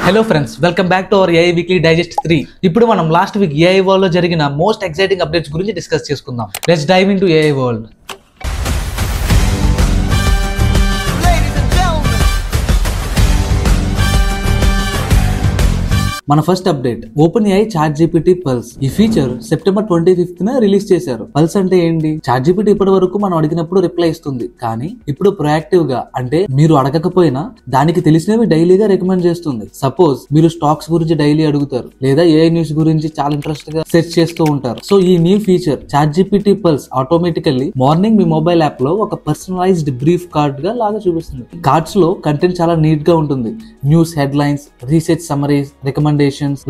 Hello friends, welcome back to our AI weekly digest 3. ఇప్పుడు మనం last week AI world లో జరిగిన most exciting updates గురించి discuss చేసుకుందాం. Let's dive into AI world. మన first update, OpenAI ChatGPT pulse. ఈ feature September 25th release చేశారు. Pulse అంటే ఏంటి? ChatGPT ఇప్పటి వరకు మనం అడిగినప్పుడు రిప్లై ఇస్తుంది, కానీ ఇప్పుడు ప్రొయాక్టివ్ గా, అంటే మీరు అడగకపోయినా దానికి తెలిసినవి డైలీగా రికమెండ్ చేస్తుంది. సపోజ్ మీరు స్టాక్స్ గురించి డైలీ అడుగుతారు, లేదా ఏఐ న్యూస్ గురించి చాలా ఇంట్రెస్ట్ గా సెర్చ్ చేస్తూ ఉంటారు. సో ఈ new feature ChatGPT pulse automatically morning మీ మొబైల్ యాప్ లో ఒక పర్సనలైజ్డ్ బ్రీఫ్ కార్డ్ గా లాగా చూపిస్తుంది. కార్డ్స్ లో కంటెంట్ చాలా నీట్ గా ఉంటుంది. News headlines, research summaries, recommendations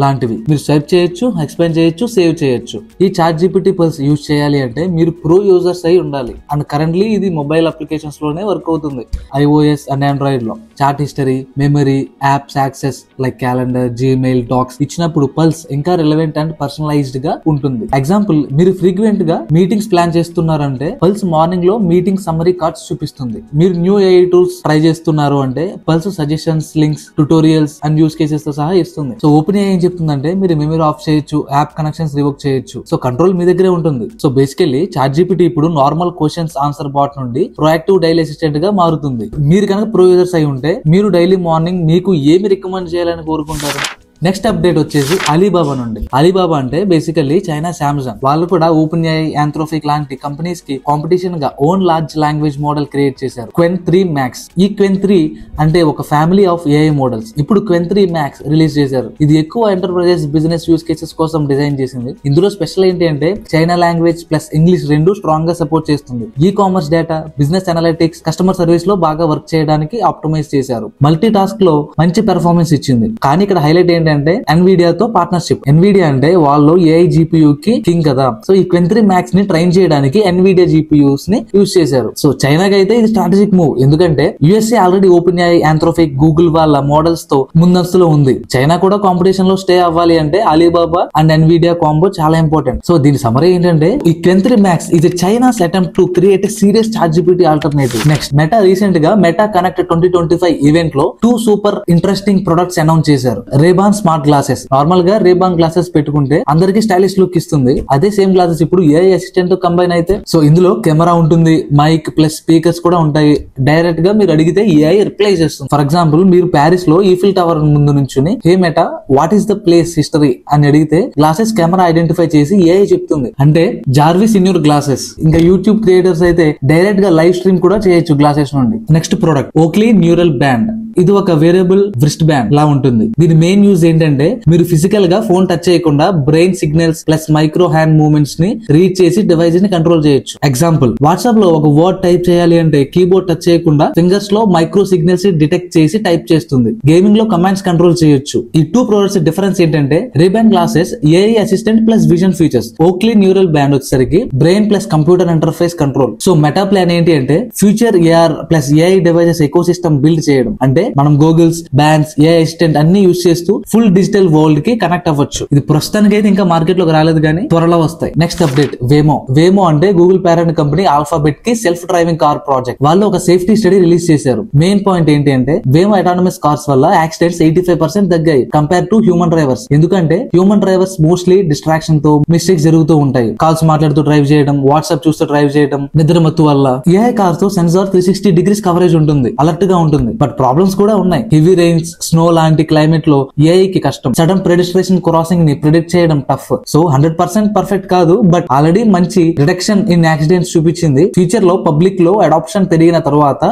లాంటివి మీరు స్వైప్ చేయొచ్చు, ఎక్స్ప్లెయిన్ చేయొచ్చు, సేవ్ చేయొచ్చు. ఈ ChatGPT పల్స్ యూజ్ చేయాలి అంటే మీరు ప్రో యూజర్స్ అయి ఉండాలి. అండ్ కరెంట్లీ ఇది మొబైల్ అప్లికేషన్స్ లోనే వర్క్ అవుతుంది. iOS అండ్ ఆండ్రాయిడ్ లో chat history, memory, apps access like calendar, Gmail, Docs ఇచ్చినప్పుడు పల్స్ ఇంకా రిలవెంట్ అండ్ పర్సనలైజ్డ్ గా ఉంటుంది. ఎగ్జాంపుల్, మీరు ఫ్రీక్వెంట్ గా మీటింగ్స్ ప్లాన్ చేస్తున్నారంటే పల్స్ మార్నింగ్ లో మీటింగ్ సమ్మరీ కార్డ్స్ చూపిస్తుంది. మీరు న్యూ ఏఐ టూల్స్ ట్రై చేస్తున్నారు అంటే Pulse suggestions, links, tutorials and use cases తో సహా ఇస్తుంది. సో OpenAI ఏం చెప్తుందంటే మీరు మెమరీ ఆఫ్ చేయొచ్చు, యాప్ కనెక్షన్స్ రివోక్ చేయొచ్చు. సో కంట్రోల్ మీ దగ్గరే ఉంటుంది. సో బేసికల్లీ ChatGPT ఇప్పుడు నార్మల్ క్వశ్చన్స్ ఆన్సర్ బాట్ నుండి ప్రొయాక్టివ్ డైలీ అసిస్టెంట్ గా మారుతుంది. మీరు కనుక ప్రో యూజర్స్ అయి ఉంటే మీరు డైలీ మార్నింగ్ మీకు ఏమి రికమెండ్ చేయాలని కోరుకుంటారు? నెక్స్ట్ అప్డేట్ వచ్చేసి అలీబాబా నుండి. అలీబాబా అంటే బేసికల్లీ చైనా సామ్సంగ్. వాళ్ళు కూడా OpenAI, Anthropic లాంటి కంపెనీస్ కి కాంపిటీషన్ గా own large language model create చేశారు, Qwen 3 Max. ఈ Qwen 3 అంటే ఒక ఫ్యామిలీ ఆఫ్ ఏఐ మోడల్స్. ఇప్పుడు Qwen 3 Max రిలీజ్ చేశారు. ఇది ఎక్కువ ఎంటర్ప్రైజెస్ బిజినెస్ యూస్ కేసెస్ కోసం డిజైన్ చేసింది. ఇందులో స్పెషల్ ఏంటి అంటే చైనా లాంగ్వేజ్ ప్లస్ ఇంగ్లీష్ రెండు స్ట్రాంగ్ గా సపోర్ట్ చేస్తుంది. E commerce data, business analytics, customer service లో బాగా వర్క్ చేయడానికి ఆప్టిమైజ్ చేశారు. మల్టీ టాస్క్ లో మంచి పెర్ఫార్మెన్స్ ఇచ్చింది. కానీ ఇక్కడ హైలైట్ ఏంటంటే ఎన్విడియా తో పార్ట్నర్షిప్. ఎన్విడియా అంటే వాళ్ళు ఏఐ GPU కి కింగ్ కదా. సో ఈ Qwen 3 Max ని ట్రైన్ చేయడానికి ఎన్విడియా GPUs ని యూజ్ చేశారు. సో చైనాకి అయితే ఇది స్ట్రాటజిక్ మూవ్, ఎందుకంటే USA already OpenAI, Anthropic, Google వాళ్ళ మోడల్స్ తో ముందస్తులో ఉంది. చైనా కూడా కాంపిటీషన్ లో స్టే అవ్వాలి అంటే అలీబాబా అండ్ ఎన్విడియా కాంబో చాలా ఇంపార్టెంట్. సో దీని సమరీ ఏంటంటే ఈ Qwen 3 Max ఇది China's attempt to create a serious ChatGPT alternative. Next, Meta recent గా మెటా కనెక్ట్ 2025 ఈవెంట్ లో 2 సూపర్ ఇంట్రెస్టింగ్ ప్రొడక్ట్స్ అనౌన్స్ చేశారు. Ray-Ban smart glasses. నార్మల్ గా Ray-Ban glasses పెట్టుకుంటే అందరికి స్టైలిష్ లుక్ ఇస్తుంది. అదే సేమ్ గ్లాసెస్ ఇప్పుడు ఏఐ అసిస్టెంట్ తో కంబైన్ అయితే, సో ఇందులో కెమెరా ఉంటుంది, మైక్ ప్లస్ స్పీకర్స్ కూడా ఉంటాయి. డైరెక్ట్ గా మీరు అడిగితే ఏఐ రిప్లై చేస్తుంది. ఫర్ ఎగ్జాంపుల్, మీరు ప్యారిస్ లో ఈఫిల్ టవర్ ముందు నుంచుని hey Meta what is the place history అని అడిగితే గ్లాసెస్ కెమెరా ఐడెంటిఫై చేసి ఏఐ చెప్తుంది. అంటే జార్విస్ ఇన్ యూర్ గ్లాసెస్. ఇంకా యూట్యూబ్ క్రియేటర్స్ అయితే డైరెక్ట్ గా లైవ్ స్ట్రీమ్ కూడా చేయొచ్చు గ్లాసెస్ నుండి. Next product, Oakley neural band. ఇది ఒక వేరియబుల్ వ్రిస్ట్ బ్యాండ్ లా ఉంటుంది. దీని మెయిన్ యూజ్ ఏంటంటే మీరు ఫిజికల్ గా ఫోన్ టచ్ చేయకుండా brain signals plus micro hand movements ని రీడ్ చేసి డివైస్ ని కంట్రోల్ చేయొచ్చు. ఎగ్జాంపుల్, వాట్సాప్ లో ఒక వర్డ్ టైప్ చేయాలి అంటే కీబోర్డ్ టచ్ చేయకుండా ఫింగర్స్ లో మైక్రో సిగ్నల్స్ ని డిటెక్ట్ చేసి టైప్ చేస్తుంది. గేమింగ్ లో కమాండ్స్ కంట్రోల్ చేయొచ్చు. ఈ 2 ప్రొడక్ట్స్ డిఫరెన్స్ ఏంటంటే Ray-Ban glasses AI assistant plus vision features, Oakley neural band వచ్చేసరికి brain plus computer interface control. So Meta plan ఏంటి అంటే future AR plus AI devices eco system build చేయడం. అంటే మనం గూగుల్స్, బ్యాండ్స్, ఏఐ అసిస్టెంట్ అన్ని use చేస్తూ full digital world కి connect అవ్వచ్చు. ఇది ప్రస్తుతానికి అయితే ఇంకా మార్కెట్ లోకి రాలేదు, కానీ త్వరలో వస్తాయి. నెక్స్ట్ అప్డేట్, వేమో. వేమో అంటే గూగుల్ పేరెంట్ కంపెనీ ఆల్ఫాబెట్ కి సెల్ఫ్ డ్రైవింగ్ కార్ ప్రాజెక్ట్. వాళ్ళు ఒక సేఫ్టీ స్టడీ రిలీజ్ చేశారు. మెయిన్ పాయింట్ ఏంటి అంటే వేమో అటానమస్ కార్స్ వల్ల యాక్సిడెంట్స్ 85% తగ్గాయి కంపేర్ టు హ్యూమన్ డ్రైవర్స్. ఎందుకంటే హ్యూమన్ డ్రైవర్స్ మోస్ట్లీ డిస్ట్రాక్షన్ తో మిస్టేక్స్ జరుగుతూ ఉంటాయి. కాల్స్ మాట్లాడుతూ డ్రైవ్ చేయడం, వాట్సాప్ చూస్తూ డ్రైవ్ చేయడం, నిద్రమత్తు వల్ల. ఏఐ కార్స్ తో సెన్సార్ 360 degrees కవరేజ్ ఉంటుంది, అలర్ట్ గా ఉంటుంది. బట్ ప్రాబ్లమ్స్ కూడా ఉన్నాయి. హెవీ రెయిన్స్, స్నో లాంటి క్లైమేట్ లో ఏఐ కి కష్టం. సడన్ పెడెస్ట్రేషన్ క్రాసింగ్ ని ప్రిడిక్ట్ చేయడం టఫ్. సో 100% పర్ఫెక్ట్ కాదు, బట్ ఆల్రెడీ మంచి రిడక్షన్ ఇన్ యాక్సిడెంట్స్ చూపించింది. ఫ్యూచర్ లో పబ్లిక్ లో అడాప్షన్ పెరిగిన తర్వాత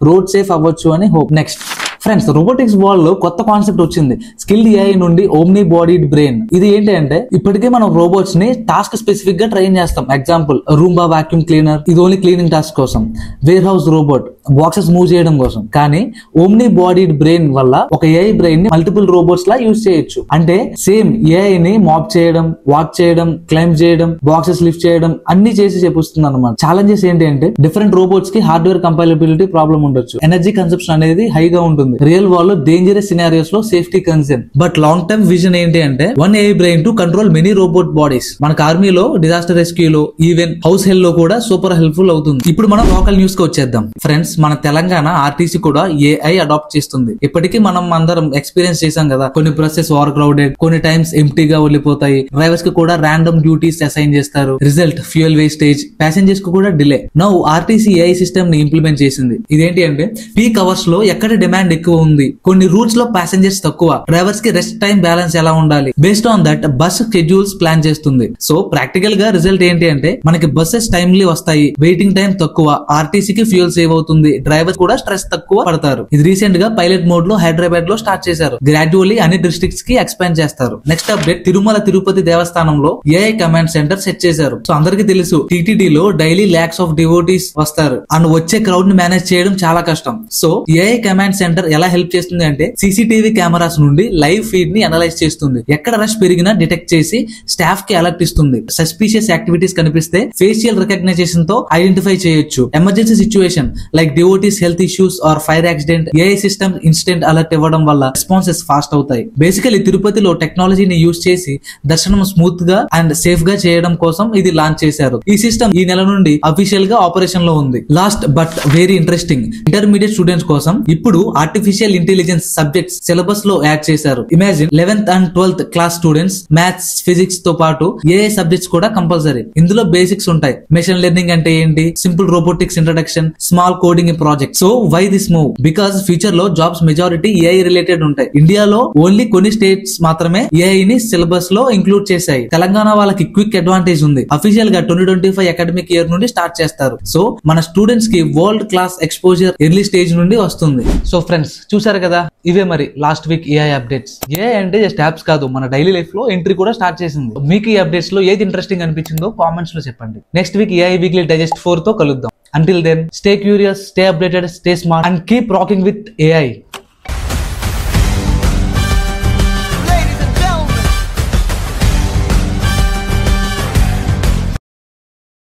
రోడ్ సేఫ్ అవ్వచ్చు అని hope. Next friends, robotics world లో కొత్త కాన్సెప్ట్ వచ్చింది, స్కిల్డ్ ఏఐ నుండి ఓమ్ని బాడీడ్ బ్రెయిన్. ఇది ఏంటి అంటే ఇప్పటికే మనం రోబోట్స్ ని టాస్క్ స్పెసిఫిక్ గా ట్రైన్ చేస్తాం. ఎగ్జాంపుల్, రూంబా వాక్యూమ్ క్లీనర్, ఇది ఓన్లీ క్లీనింగ్ టాస్క్ కోసం. Warehouse robot boxes move చేయడం కోసం. కానీ ఓమ్ని బాడీడ్ బ్రెయిన్ వల్ల ఒక ఏఐ బ్రెయిన్ ని మల్టిపుల్ రోబోట్స్ లా యూజ్ చేయొచ్చు. అంటే సేమ్ ఏఐ ని మాప్ చేయడం, వాక్ చేయడం, క్లైంబ్ చేయడం, బాక్సెస్ లిఫ్ట్ చేయడం అన్ని చేసి చూపిస్తుంది అనమాట. ఛాలెంజెస్ ఏంటి అంటే డిఫరెంట్ రోబోట్స్ కి హార్డ్వేర్ కంపాటిబిలిటీ ప్రాబ్లం ఉండొచ్చు, ఎనర్జీ కన్సంప్షన్ అనేది హైగా ఉంటుంది. ఉంటుంది. రియల్ వరల్డ్ లో డేంజరస్ సినారియోస్ లో safety concern. But long term vision ఏంటి అంటే one AI brain to control many robot bodies. మనకు ఆర్మీలో డిజాస్టర్ రెస్క్యూలో ఈవెన్ హౌస్ హెల్త్ లో కూడా సూపర్ హెల్ప్ఫుల్ అవుతుంది. ఇప్పుడు మనం లోకల్ న్యూస్ కి వచ్చేద్దాం ఫ్రెండ్స్. మన తెలంగాణ ఆర్టీసీ కూడా AI అడాప్ట్ చేస్తుంది. ఇప్పటికీ మనం అందరం ఎక్స్పీరియన్స్ చేసాం కదా, కొన్ని బస్సెస్ ఓవర్ క్రౌడెడ్, కొన్ని టైమ్స్ ఎంప్టీగా వెళ్ళిపోతాయి. డ్రైవర్స్ కి కూడా ర్యాండమ్ డ్యూటీస్ అసైన్ చేస్తారు. రిజల్ట్ ఫ్యూయల్ వేస్టేజ్, ప్యాసింజర్స్ కు కూడా delay. Now RTC AI system ని ఇంప్లిమెంట్ చేసింది. ఇదేంటి అంటే పీక్ అవర్స్ లో ఎక్కడ డిమాండ్ ఎక్కువ ఉంది, కొన్ని రూట్స్ లో ప్యాసింజర్స్ తక్కువ, డ్రైవర్స్ కి రెస్ట్ టైం బ్యాలెన్స్ ఎలా ఉండాలి, based on that bus schedules plan చేస్తుంది. సో ప్రాక్టికల్ గా రిజల్ట్ ఏంటి అంటే మనకి బస్సెస్ టైమ్లీ వస్తాయి, వెయిటింగ్ టైం తక్కువ, ఆర్టీసీకి ఫ్యూయల్ సేవ్ అవుతుంది, డ్రైవర్స్ కూడా స్ట్రెస్ తక్కువ పడతారు. ఇది రీసెంట్ గా పైలట్ మోడ్ లో హైదరాబాద్ లో స్టార్ట్ చేశారు. గ్రాడ్యువల్లీ అన్ని డిస్ట్రిక్ట్స్ కి ఎక్స్పాండ్ చేస్తారు. నెక్స్ట్ అప్డేట్, తిరుమల తిరుపతి దేవస్థానంలో AI కమాండ్ సెంటర్ సెట్ చేశారు. సో అందరికీ తెలుసు TTD లో డైలీ లాక్స్ ఆఫ్ డివోటీస్ వస్తారు అండ్ వచ్చే క్రౌడ్ ని మేనేజ్ చేయడం చాలా కష్టం. సో AI కమాండ్ సెంటర్ ఎలా హెల్ప్ చేస్తుంది అంటే CCTV కెమెరాస్ నుండి లైవ్ ఫీడ్ ని అనలైజ్ చేస్తుంది. ఎక్కడ రష్ పెరిగినా డిటెక్ట్ చేసి స్టాఫ్ కి అలర్ట్ ఇస్తుంది. సస్పీషియస్ యాక్టివిటీస్ కనిపిస్తే ఫేషియల్ రికగ్నైజేషన్ తో ఐడెంటిఫై చేయొచ్చు. Emergency situation like devotees health issues or fire accident, AI system instant alert ఇవ్వడం వల్ల రెస్పాన్సెస్ ఫాస్ట్ అవుతాయి. బేసికలీ తిరుపతిలో టెక్నాలజీని యూజ్ చేసి దర్శనం స్మూత్ గా అండ్ సేఫ్ గా చేయడం కోసం ఇది లాంచ్ చేశారు. ఈ సిస్టమ్ ఈ నెల నుండి అఫీషియల్ గా ఆపరేషన్ లో ఉంది. Last but very interesting, intermediate students కోసం ఇప్పుడు ఆర్టిఫిషియల్ ఇంటెలిజెన్స్ సబ్జెక్ట్స్ సిలబస్ లో యాడ్ చేశారు. Imagine 11th and 12th class students maths physics తో పాటు AI సబ్జెక్ట్స్ కూడా కంపల్సరీ. ఇందులో బేసిక్స్ ఉంటాయి. మెషిన్ లెర్నింగ్ అంటే ఏంటి, simple robotics introduction, small coding project. So why this move? Because future లో జాబ్స్ మెజారిటీ AI రిలేటెడ్ ఉంటాయి. ఇండియాలో ఓన్లీ కొన్ని స్టేట్స్ మాత్రమే AI ని సిలబస్ లో ఇంక్లూడ్ చేశాయి. తెలంగాణ వాళ్ళకి క్విక్ అడ్వాంటేజ్ ఉంది. అఫీషియల్ గా 2025 అకాడమిక్ ఇయర్ నుండి స్టార్ట్ చేస్తారు. సో మన స్టూడెంట్స్ కి world class exposure early stage నుండి వస్తుంది. సో ఫ్రెండ్స్ చూసారు కదా, ఇవే మరి last week AI updates. AI అంటే జస్ట్ యాప్స్ కాదు, మన డైలీ లైఫ్ లో ఎంట్రీ కూడా స్టార్ట్ చేసింది. మీకు ఈ అప్డేట్స్ లో ఏది ఇంట్రెస్టింగ్ అనిపించిందో కామెంట్స్ లో చెప్పండి. Next week AI weekly digest 4 తో కలుద్దాం. Until then, stay curious, stay updated, stay smart and keep rocking with AI.